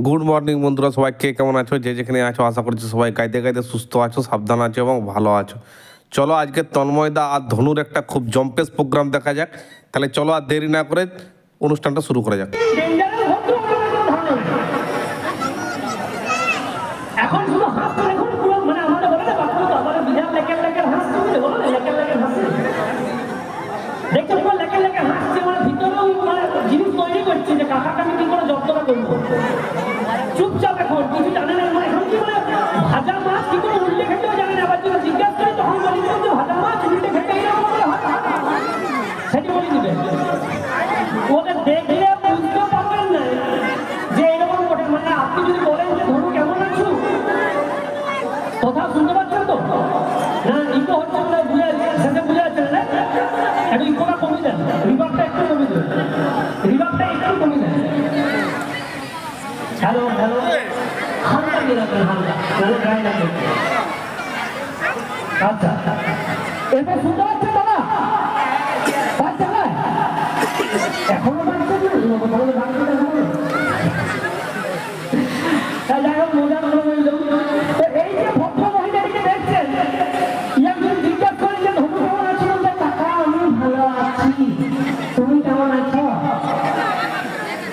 Good morning বন্ধুরা, সবাই কে কেমন আছো? যে যেখানে আছো আশা করছি সবাই কায়দে কায়দে সুস্থ আছো, সাবধান আছো এবং ভালো আছো। চলো আজকে তন্ময়দা আর ধনুর একটা খুব জম্পেস প্রোগ্রাম দেখা যাক। তাহলে চলো আর দেরি না করে অনুষ্ঠানটা শুরু করা যাক। এখন শুধু হাসতে দেখুন, পুরো মানে আমাদের বলে না বাপু তো আমাদের বিধান লেকের লেকের হাসতে বুঝলে বলো না, লেকের লেকের হাসতে দেখছো পুরো লেকের লেকের হাসছে, মানে ভিতরেও মানে জিনিস তৈরি করছে যে কাকাকে আমি কি করে জব্দটা করবো। চুপচাপ এখন কিছু জানে না, মানে এখন কি মানে ভাজা মাছ কি করে উল্টে খেতেও জানে না। আবার যদি জিজ্ঞাসা করে তখন বলি যে ভাজা মাছ উল্টে খেতে এরকম করে হয়, সেটি বলে দিবে। ওদের দেখলে বুঝতে পারবেন না যে এরকম করে, মানে আপনি যদি বলেন যে ধরুন কেমন আছো, কথা শুনতে পাচ্ছেন তো না? ইকো হচ্ছে না, বুঝে শেষে বুঝে যাচ্ছেন না? একটু ইকোটা কমে দেন, রিভারটা একটু কমে দেন, রিভারটা একটু কমে দেন। হ্যালো হ্যালো, হালকা দিয়ে রাখবেন, হালকা নাহলে ড্রাই লাগবে। আচ্ছা এরপর শুনতে পাচ্ছেন দাদা? বাচ্চা নয় এখনো বাচ্চা নয়, যাই হোক মজার তো এই যে ভদ্র মহিলাটিকে দেখছেন, একজন জিজ্ঞাসা করেন যে ধনু কেমন আছো? বলতে কাকা আমি ভালো আছি, তুমি কেমন আছো?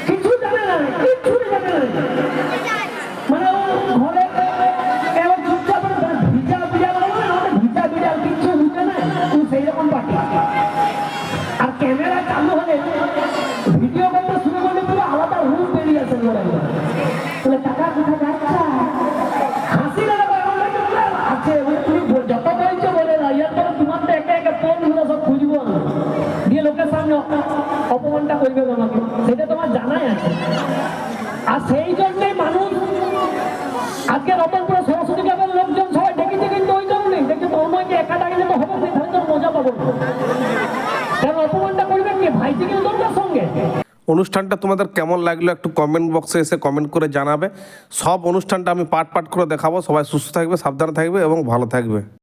কিছু জানে না, কিছু জানে না, মানে ও ঘরে এবার চুপচাপ ভিজা বিড়াল, আমাদের ভিজা বিড়াল কিচ্ছু বুঝে না, তুমি সেই রকম পাঠি। আর ক্যামেরা চালু হলে ভিডিও করতে শুরু করলে পুরো আলাদা রূপ বেরিয়ে আসে। বলে টাকা কোথায় যাচ্ছে, হাসি না আছে তুমি যত বলছো বলে না, ইয়ার পরে তোমার তো একে একে ফোন গুলো সব খুঁজবো দিয়ে লোকের সামনে অপমানটা করবে তোমাকে, সেটা তোমার জানাই আছে। আর সেই জন্যই মানুষ আজকে রতনপুরে সরস্বতী ক্লাবের লোকজন সবাই ডেকেছে, কিন্তু ওই জন্যই দেখছে তন্ময়কে একা ডাকে যেতে হবে, তাহলে তোর মজা পাবো, কারণ অপমানটা করবে কে? ভাইটি কিন্তু তোমার সঙ্গে। অনুষ্ঠানটা তোমাদের কেমন লাগলো একটু কমেন্ট বক্সে এসে কমেন্ট করে জানাবে। সব অনুষ্ঠানটা আমি পার্ট পার্ট করে দেখাবো। সবাই সুস্থ থাকবে, সাবধানে থাকবে এবং ভালো থাকবে।